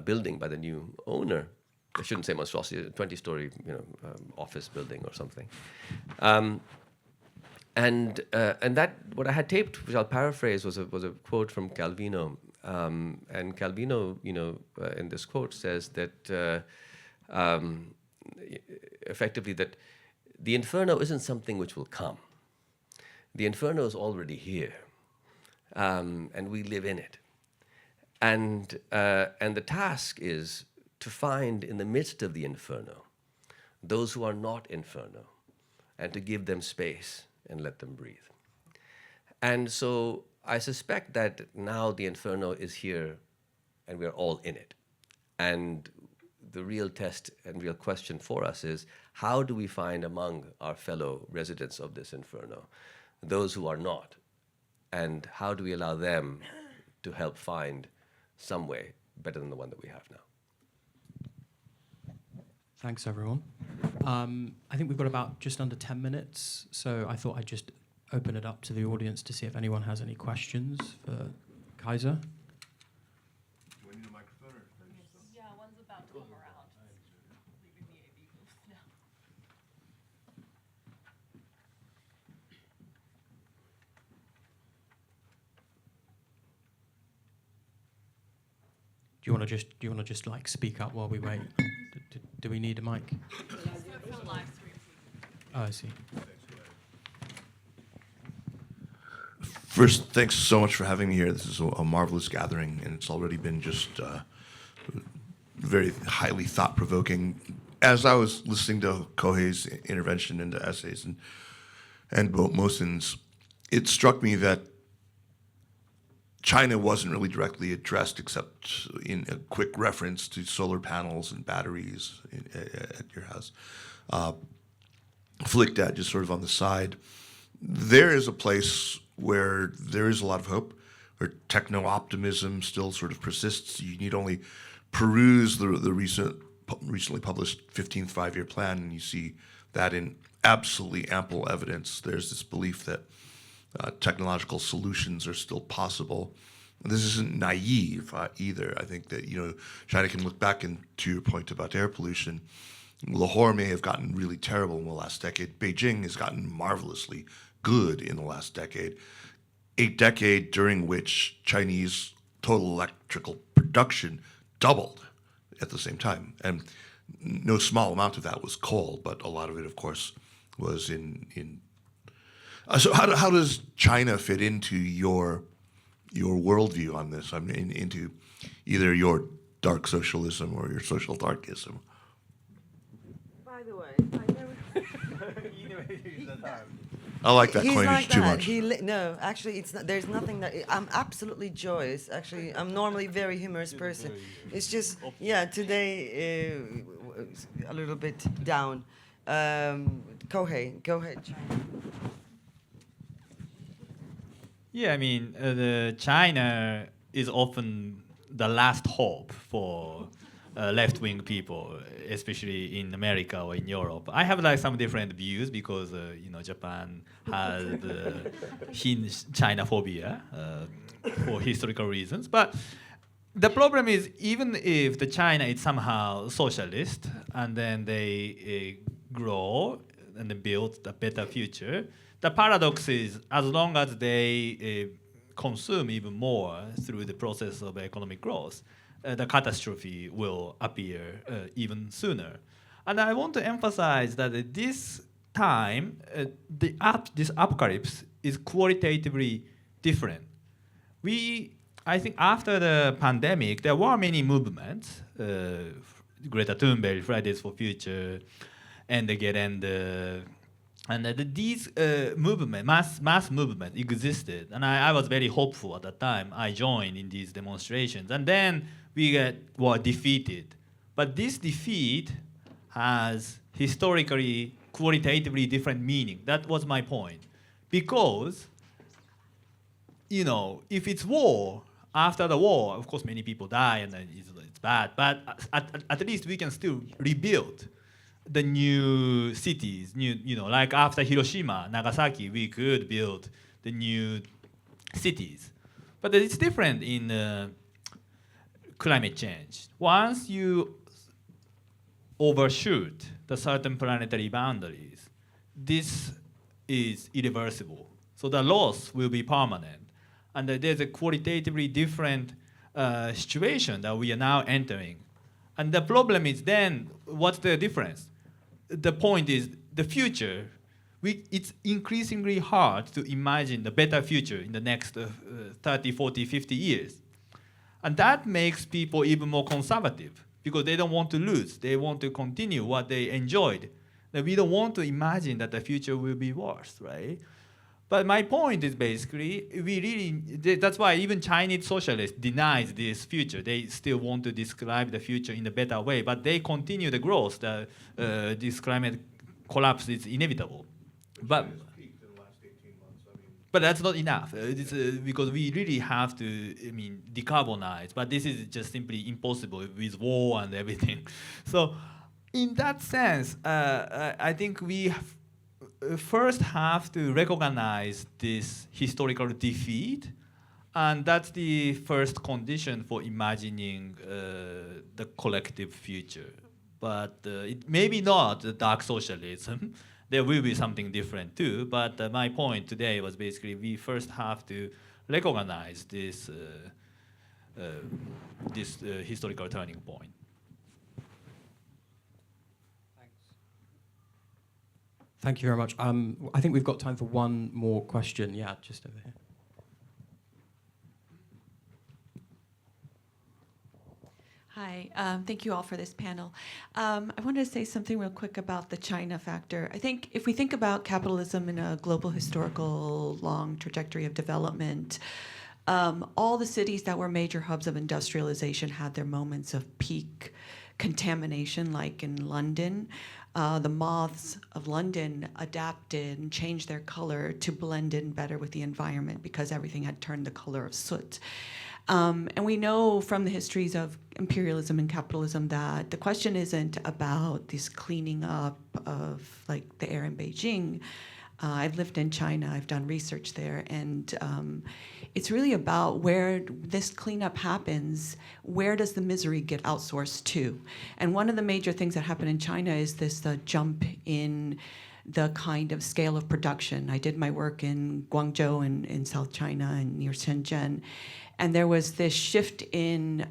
building by the new owner. I shouldn't say monstrosity, a 20-story, office building or something. And that what I had taped, which I'll paraphrase, was a quote from Calvino. And Calvino, in this quote says that effectively that the inferno isn't something which will come. The inferno is already here, and we live in it. And the task is to find in the midst of the inferno those who are not inferno, and to give them space and let them breathe. And so I suspect that now the inferno is here and we're all in it. And the real test and real question for us is, how do we find among our fellow residents of this inferno those who are not? And how do we allow them to help find some way better than the one that we have now? Thanks, everyone. I think we've got about just under 10 minutes, so I thought I'd just open it up to the audience to see if anyone has any questions for Kaiser. Do I need a microphone? Yeah, one's about to come around. Leaving the AV booth now. Do you want to just like speak up while we wait? Do we need a mic? Oh, I see. First, thanks so much for having me here. This is a marvelous gathering, and it's already been just very highly thought-provoking. As I was listening to Kohei's intervention into essays and Mosin's, it struck me that China wasn't really directly addressed except in a quick reference to solar panels and batteries at your house, flicked at just sort of on the side. There is a place where there is a lot of hope, where techno-optimism still sort of persists. You need only peruse the recently published 15th five-year plan, and you see that in absolutely ample evidence. There's this belief that technological solutions are still possible. This isn't naive either. I think that China can look back, and to your point about air pollution, Lahore may have gotten really terrible in the last decade. Beijing has gotten marvelously good in the last decade. A decade during which Chinese total electrical production doubled at the same time. And no small amount of that was coal, but a lot of it, of course, was in so how does China fit into your worldview on this? I mean, into either your dark socialism or your social darkism? By the way, I never. I like that He's coinage like too that. much. No, actually, it's not. There's nothing that I'm absolutely joyous. Actually, I'm normally a very humorous person. It's just, today a little bit down. Kohei, go ahead. Yeah, I mean, China is often the last hope for left-wing people, especially in America or in Europe. I have like some different views because Japan has China phobia for historical reasons. But the problem is, even if the China is somehow socialist and then they grow and they build a better future, the paradox is, as long as they consume even more through the process of economic growth, the catastrophe will appear even sooner. And I want to emphasize that this time, this apocalypse is qualitatively different. I think after the pandemic, there were many movements, Greta Thunberg, Fridays for Future, and again, these mass movement existed, and I was very hopeful at the time. I joined in these demonstrations, and then were defeated. But this defeat has historically, qualitatively different meaning. That was my point. Because, if it's war, after the war, of course, many people die and it's bad, but at least we can still rebuild the new cities, like after Hiroshima, Nagasaki, we could build the new cities. But it's different in climate change. Once you overshoot the certain planetary boundaries, this is irreversible. So the loss will be permanent. And there's a qualitatively different situation that we are now entering. And the problem is then, what's the difference? the point is the future. It's increasingly hard to imagine the better future in the next 30, 40, 50 years. And that makes people even more conservative because they don't want to lose. They want to continue what they enjoyed. Now, we don't want to imagine that the future will be worse, right? But my point is basically, that's why even Chinese socialists denies this future. They still want to describe the future in a better way, but they continue the growth. This climate collapse is inevitable. But that's not enough. Because we really have to, decarbonize. But this is just simply impossible with war and everything. So, in that sense, I think we first have to recognize this historical defeat, and that's the first condition for imagining the collective future. But it maybe not the dark socialism. There will be something different too. But my point today was basically we first have to recognize this historical turning point. Thank you very much. I think we've got time for one more question. Yeah, just over here. Hi, thank you all for this panel. I wanted to say something real quick about the China factor. I think if we think about capitalism in a global historical long trajectory of development, all the cities that were major hubs of industrialization had their moments of peak contamination, like in London. The moths of London adapted and changed their color to blend in better with the environment because everything had turned the color of soot. And we know from the histories of imperialism and capitalism that the question isn't about this cleaning up of like the air in Beijing. I've lived in China, I've done research there, and it's really about where this cleanup happens, where does the misery get outsourced to? And one of the major things that happened in China is this jump in the kind of scale of production. I did my work in Guangzhou in South China and near Shenzhen. And there was this shift in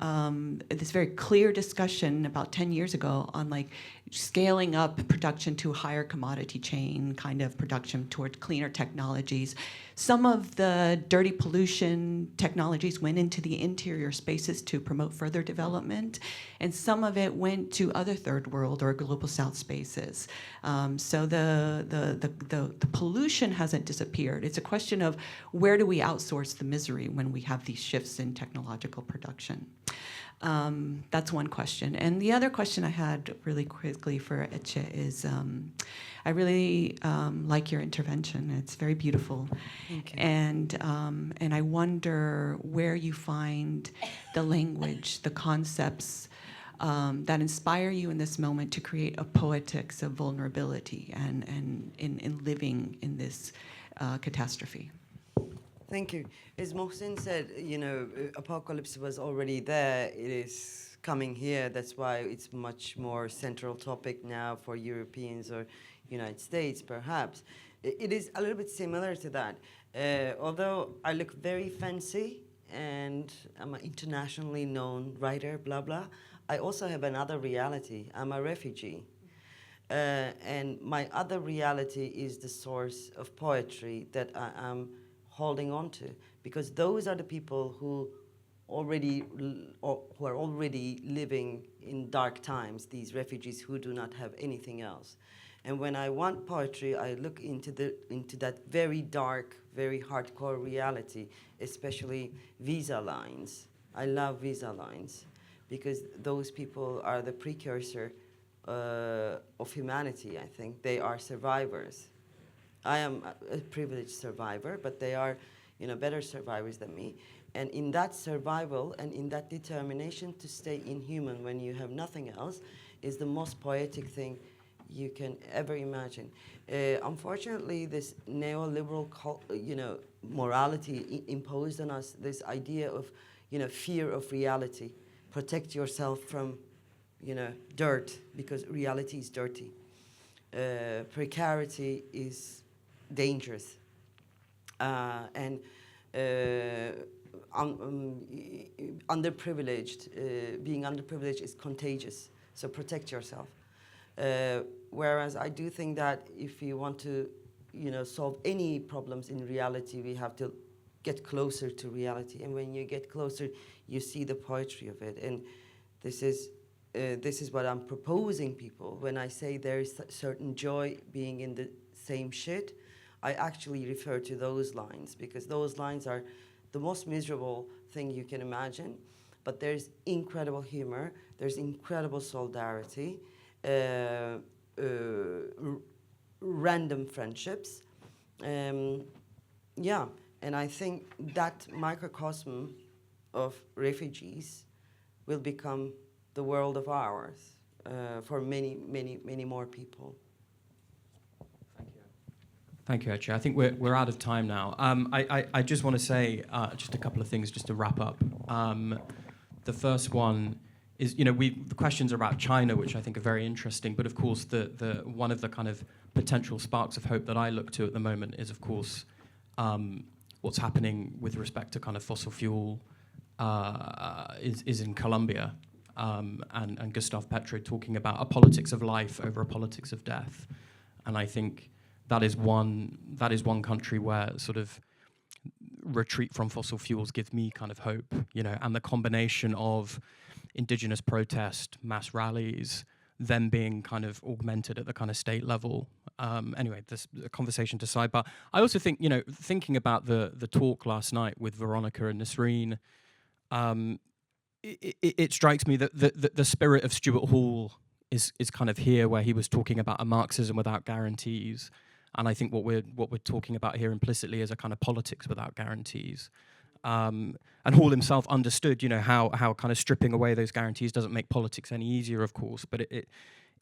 this very clear discussion about 10 years ago on like scaling up production to a higher commodity chain kind of production toward cleaner technologies. Some of the dirty pollution technologies went into the interior spaces to promote further development, and some of it went to other third world or global south spaces. So the pollution hasn't disappeared. It's a question of where do we outsource the misery when we have these shifts in technological production. That's one question. And the other question I had really quickly for Etche is, I really like your intervention. It's very beautiful. Thank you. And I wonder where you find the language, the concepts that inspire you in this moment to create a poetics of vulnerability and in living in this catastrophe. Thank you. As Mohsin said, apocalypse was already there. It is coming here. That's why it's much more central topic now for Europeans or United States, perhaps. It is a little bit similar to that. Although I look very fancy and I'm an internationally known writer, blah, blah, I also have another reality. I'm a refugee. And my other reality is the source of poetry that I am holding on to, because those are the people who are already living in dark times, these refugees who do not have anything else. And when I want poetry, I look into that very dark, very hardcore reality, especially visa lines. I love visa lines because those people are the precursor of humanity, I think. They are survivors. I am a privileged survivor, but they are, better survivors than me. And in that survival and in that determination to stay inhuman when you have nothing else is the most poetic thing you can ever imagine. Unfortunately, this neoliberal, morality imposed on us this idea of, fear of reality. Protect yourself from, dirt, because reality is dirty. Precarity is dangerous. And underprivileged, being underprivileged is contagious. So protect yourself. Whereas I do think that if you want to, solve any problems in reality, we have to get closer to reality. And when you get closer, you see the poetry of it. And this is what I'm proposing people. When I say there is certain joy being in the same shit, I actually refer to those lines, because those lines are the most miserable thing you can imagine. But there's incredible humor, there's incredible solidarity, random friendships. Yeah, and I think that microcosm of refugees will become the world of ours for many, many, many more people. Thank you, Etche. I think we're out of time now. I just want to say just a couple of things just to wrap up. The first one is, the questions are about China, which I think are very interesting. But of course, the one of the kind of potential sparks of hope that I look to at the moment is, of course, what's happening with respect to kind of fossil fuel is in Colombia, and Gustave Petro talking about a politics of life over a politics of death, and I think that is one country where sort of retreat from fossil fuels gives me kind of hope, and the combination of indigenous protest, mass rallies, them being kind of augmented at the kind of state level. Anyway, this conversation to side, but I also think, thinking about the talk last night with Veronica and Nasreen, it strikes me that the spirit of Stuart Hall is kind of here, where he was talking about a Marxism without guarantees. And I think what we're talking about here implicitly is a kind of politics without guarantees. And Hall himself understood, how kind of stripping away those guarantees doesn't make politics any easier, of course, but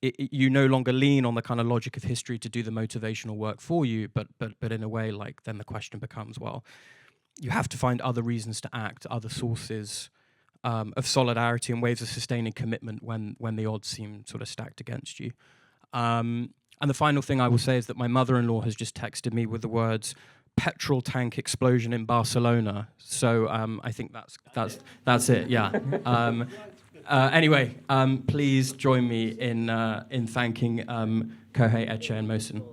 you no longer lean on the kind of logic of history to do the motivational work for you, but in a way, like, then the question becomes, well, you have to find other reasons to act, other sources of solidarity and ways of sustaining commitment when the odds seem sort of stacked against you. And the final thing I will say is that my mother-in-law has just texted me with the words "petrol tank explosion in Barcelona." So I think that's it. Yeah. Anyway, please join me in thanking Kohei, Etche, and Mohsen.